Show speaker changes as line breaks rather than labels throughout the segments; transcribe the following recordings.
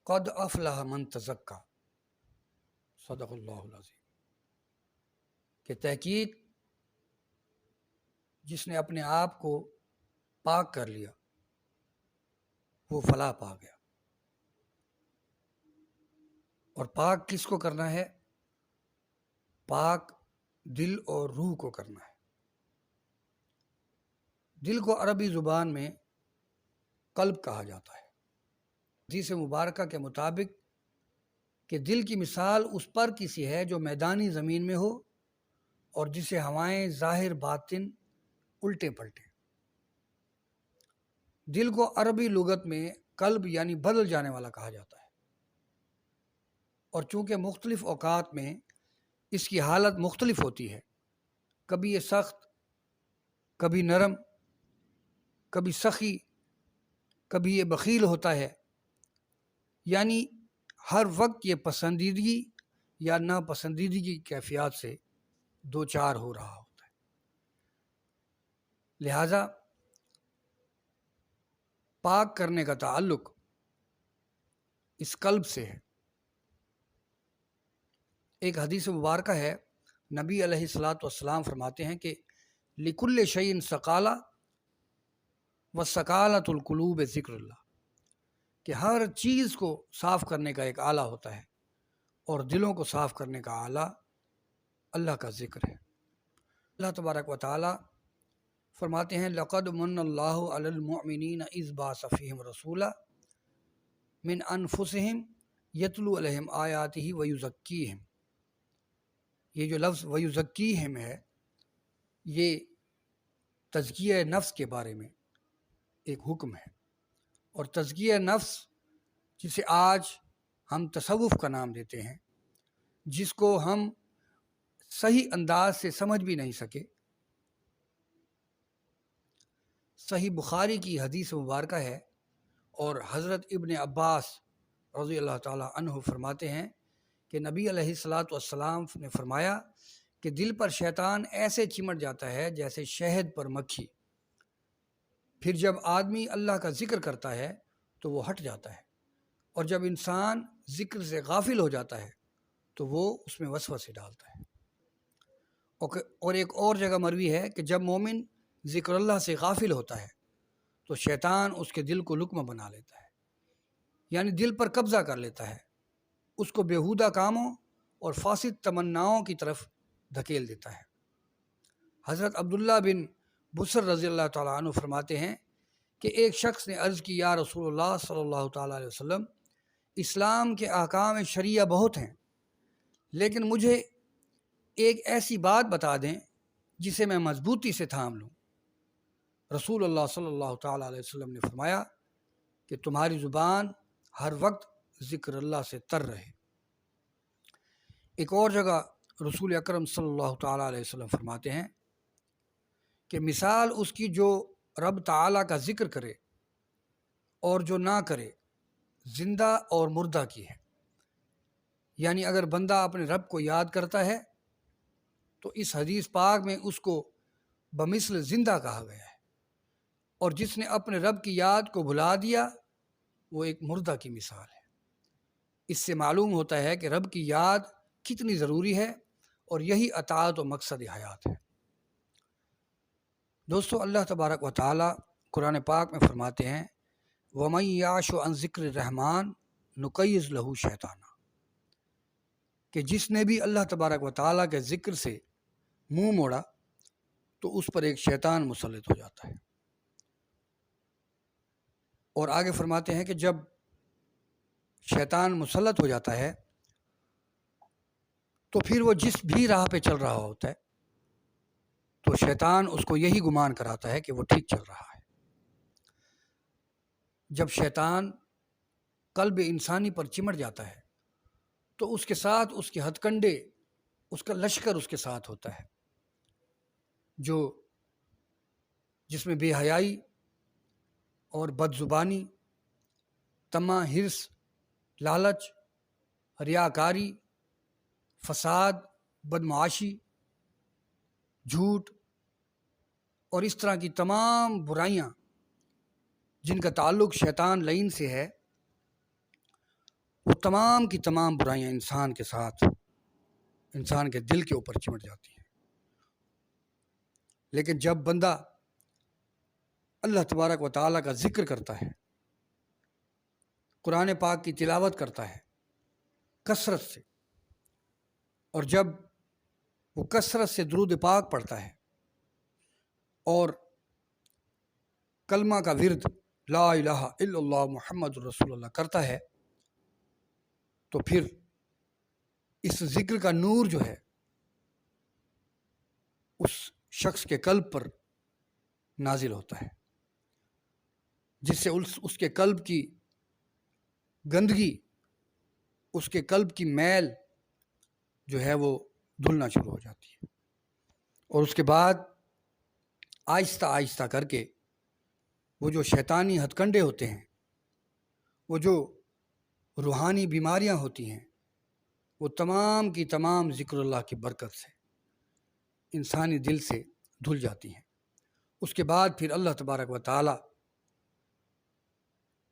قد افلح من تزکا، صدق اللہ العظیم، کہ تحقیق جس نے اپنے آپ کو پاک کر لیا وہ فلاح پا گیا۔ اور پاک کس کو کرنا ہے؟ پاک دل اور روح کو کرنا ہے۔ دل کو عربی زبان میں قلب کہا جاتا ہے۔ حدیث مبارکہ کے مطابق کہ دل کی مثال اس پر کسی ہے جو میدانی زمین میں ہو اور جسے ہوائیں ظاہر باطن الٹے پلٹے۔ دل کو عربی لغت میں قلب یعنی بدل جانے والا کہا جاتا ہے، اور چونکہ مختلف اوقات میں اس کی حالت مختلف ہوتی ہے، کبھی یہ سخت، کبھی نرم، کبھی سخی، کبھی یہ بخیل ہوتا ہے، یعنی ہر وقت یہ پسندیدگی یا ناپسندیدگی کی کیفیات سے دو چار ہو رہا ہوتا ہے۔ لہذا پاک کرنے کا تعلق اس قلب سے ہے۔ ایک حدیث مبارکہ ہے، نبی علیہ الصلاۃ والسلام فرماتے ہیں کہ لکل شیء ثقالہ وثقالۃ القلوب ذکر اللہ، کہ ہر چیز کو صاف کرنے کا ایک آلہ ہوتا ہے اور دلوں کو صاف کرنے کا آلہ اللہ کا ذکر ہے۔ اللہ تبارک و تعالی فرماتے ہیں لقد من اللہ علی المؤمنین اذ بعث فیہم رسولا من انفسہم یتلو علیہم آیاتہ ویزکیہم۔ یہ جو لفظ ویزکیہم ہے، یہ تزکیہ نفس کے بارے میں ایک حکم ہے، اور تزکیہ نفس جسے آج ہم تصوف کا نام دیتے ہیں، جس کو ہم صحیح انداز سے سمجھ بھی نہیں سکے۔ صحیح بخاری کی حدیث مبارکہ ہے، اور حضرت ابن عباس رضی اللہ تعالی عنہ فرماتے ہیں کہ نبی علیہ الصلاۃ والسلام نے فرمایا کہ دل پر شیطان ایسے چمٹ جاتا ہے جیسے شہد پر مکھی، پھر جب آدمی اللہ کا ذکر کرتا ہے تو وہ ہٹ جاتا ہے، اور جب انسان ذکر سے غافل ہو جاتا ہے تو وہ اس میں وسوسے ڈالتا ہے۔ اور ایک اور جگہ مروی ہے کہ جب مومن ذکر اللہ سے غافل ہوتا ہے تو شیطان اس کے دل کو لقمہ بنا لیتا ہے، یعنی دل پر قبضہ کر لیتا ہے، اس کو بیہودہ کاموں اور فاسد تمناؤں کی طرف دھکیل دیتا ہے۔ حضرت عبداللہ بن بصر رضی اللہ تعالیٰ عنہ فرماتے ہیں کہ ایک شخص نے عرض کی یا رسول اللہ صلی اللہ تعالیٰ علیہ وسلم، اسلام کے احکام شرعیہ بہت ہیں، لیکن مجھے ایک ایسی بات بتا دیں جسے میں مضبوطی سے تھام لوں۔ رسول اللہ صلی اللہ تعالیٰ علیہ وسلم نے فرمایا کہ تمہاری زبان ہر وقت ذکر اللہ سے تر رہے۔ ایک اور جگہ رسول اکرم صلی اللہ تعالیٰ علیہ وسلم فرماتے ہیں کہ مثال اس کی جو رب تعالیٰ کا ذکر کرے اور جو نہ کرے زندہ اور مردہ کی ہے، یعنی اگر بندہ اپنے رب کو یاد کرتا ہے تو اس حدیث پاک میں اس کو بمثل زندہ کہا گیا ہے، اور جس نے اپنے رب کی یاد کو بھلا دیا وہ ایک مردہ کی مثال ہے۔ اس سے معلوم ہوتا ہے کہ رب کی یاد کتنی ضروری ہے، اور یہی اطاعت و مقصد حیات ہے۔ دوستو، اللہ تبارک و تعالی قرآن پاک میں فرماتے ہیں وَمَن يَعْشُ عَن ذِكْرِ الرَّحْمَٰنِ نُقَيِّضْ لَهُ شَيْطَانًا، کہ جس نے بھی اللہ تبارک و تعالیٰ کے ذکر سے منہ موڑا تو اس پر ایک شیطان مسلط ہو جاتا ہے۔ اور آگے فرماتے ہیں کہ جب شیطان مسلط ہو جاتا ہے تو پھر وہ جس بھی راہ پہ چل رہا ہوتا ہے تو شیطان اس کو یہی گمان کراتا ہے کہ وہ ٹھیک چل رہا ہے۔ جب شیطان قلب انسانی پر چمٹ جاتا ہے تو اس کے ساتھ اس کے ہتھ کنڈے، اس کا لشکر اس کے ساتھ ہوتا ہے، جس میں بے حیائی اور بد زبانی، طمع، حرص، لالچ، ریاکاری، فساد، بدمعاشی، جھوٹ اور اس طرح کی تمام برائیاں جن کا تعلق شیطان لعین سے ہے، وہ تمام کی تمام برائیاں انسان کے ساتھ، انسان کے دل کے اوپر چمٹ جاتی ہیں۔ لیکن جب بندہ اللہ تبارک و تعالیٰ کا ذکر کرتا ہے، قرآن پاک کی تلاوت کرتا ہے کثرت سے، اور جب وہ کثرت سے درود پاک پڑھتا ہے اور کلمہ کا ورد لا الہ الا اللہ محمد رسول اللہ کرتا ہے، تو پھر اس ذکر کا نور جو ہے اس شخص کے قلب پر نازل ہوتا ہے، جس سے اس کے قلب کی گندگی، اس کے قلب کی میل جو ہے وہ دھلنا شروع ہو جاتی ہے، اور اس کے بعد آہستہ آہستہ کر کے وہ جو شیطانی ہتھ کنڈے ہوتے ہیں، وہ جو روحانی بیماریاں ہوتی ہیں، وہ تمام کی تمام ذکر اللہ کی برکت سے انسانی دل سے دھل جاتی ہیں۔ اس کے بعد پھر اللہ تبارک و تعالی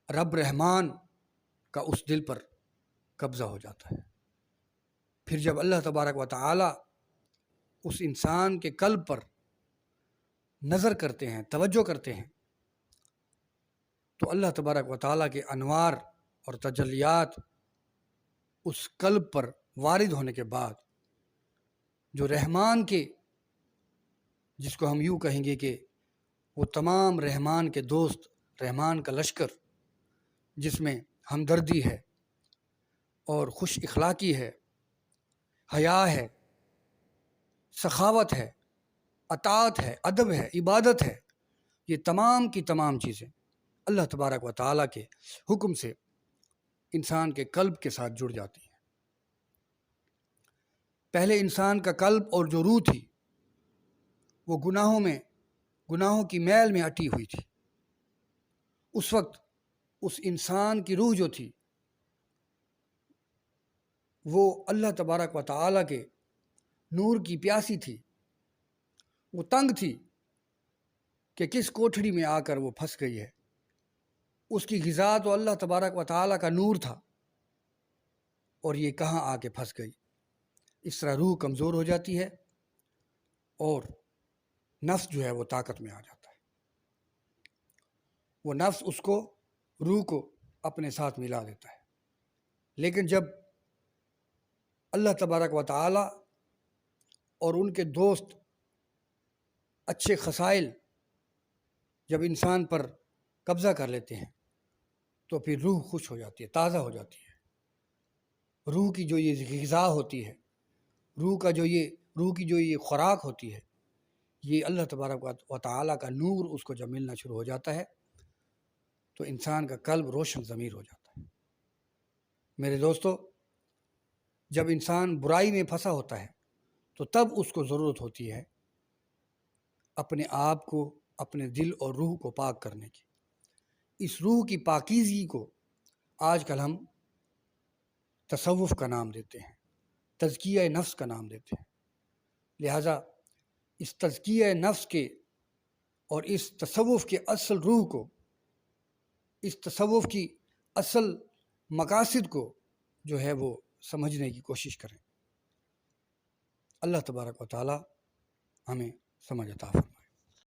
رب رحمان کا اس دل پر قبضہ ہو جاتا ہے۔ پھر جب اللہ تبارک و تعالی اس انسان کے قلب پر نظر کرتے ہیں، توجہ کرتے ہیں، تو اللہ تبارک و تعالیٰ کے انوار اور تجلیات اس قلب پر وارد ہونے کے بعد جو رحمان کے، جس کو ہم یوں کہیں گے کہ وہ تمام رحمان کے دوست، رحمان کا لشکر، جس میں ہمدردی ہے اور خوش اخلاقی ہے، حیا ہے، سخاوت ہے، اطاعت ہے، ادب ہے، عبادت ہے، یہ تمام کی تمام چیزیں اللہ تبارک و تعالیٰ کے حکم سے انسان کے قلب کے ساتھ جڑ جاتی ہیں۔ پہلے انسان کا قلب اور جو روح تھی وہ گناہوں کی میل میں اٹی ہوئی تھی۔ اس وقت اس انسان کی روح جو تھی وہ اللہ تبارک و تعالیٰ کے نور کی پیاسی تھی، وہ تنگ تھی کہ کس کوٹھڑی میں آ کر وہ پھنس گئی ہے۔ اس کی غذا تو اللہ تبارک و تعالیٰ کا نور تھا، اور یہ کہاں آ کے پھنس گئی۔ اس طرح روح کمزور ہو جاتی ہے اور نفس جو ہے وہ طاقت میں آ جاتا ہے۔ وہ نفس اس کو، روح کو اپنے ساتھ ملا دیتا ہے۔ لیکن جب اللہ تبارک و تعالی اور ان کے دوست اچھے خصائل جب انسان پر قبضہ کر لیتے ہیں تو پھر روح خوش ہو جاتی ہے، تازہ ہو جاتی ہے۔ روح کی جو یہ غذا ہوتی ہے، روح کی جو یہ خوراک ہوتی ہے، یہ اللہ تبارک و تعالیٰ کا نور اس کو جب ملنا شروع ہو جاتا ہے تو انسان کا قلب روشن ضمیر ہو جاتا ہے۔ میرے دوستو، جب انسان برائی میں پھنسا ہوتا ہے تو تب اس کو ضرورت ہوتی ہے اپنے آپ کو، اپنے دل اور روح کو پاک کرنے کی۔ اس روح کی پاکیزگی کو آج کل ہم تصوف کا نام دیتے ہیں، تزکیہ نفس کا نام دیتے ہیں۔ لہٰذا اس تزکیہ نفس کے اور اس تصوف کے اصل روح کو، اس تصوف کی اصل مقاصد کو جو ہے وہ سمجھنے کی کوشش کریں۔ اللہ تبارک و تعالی ہمیں سمجھ عطا فرمائے۔